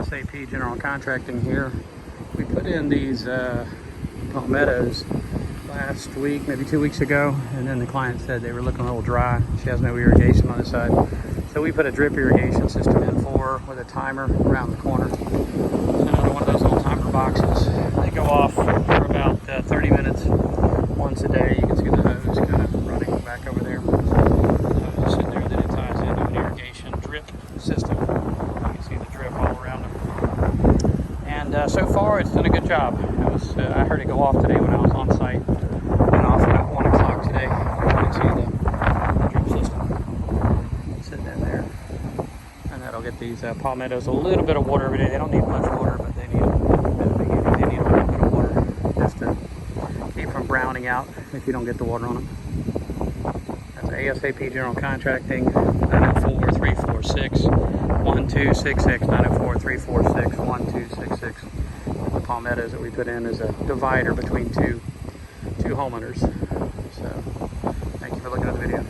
ASAP General Contracting here. We put in these palmettos last week, maybe 2 weeks ago, and then the client said they were looking a little dry. She has no irrigation on this side. So we put a drip irrigation system in for her with a timer around the corner. Another one of those little timer boxes. They go off for about 30 minutes once a day. You can see the hose kind of running back over there. So sitting there, then it ties into an irrigation drip system. You can see the drip all around them. And so far, it's done a good job. I heard it go off today when I was on site. Went off about 1 o'clock today. You can see the drip system sitting in there. And that'll get these palmettos a little bit of water every day. They don't need much water, but they need a little bit of water just to keep from browning out if you don't get the water on them. That's ASAP General Contracting, 904-346-1266, 904-346-1266. The palmettos that we put in is a divider between two homeowners. So, thank you for looking at the video.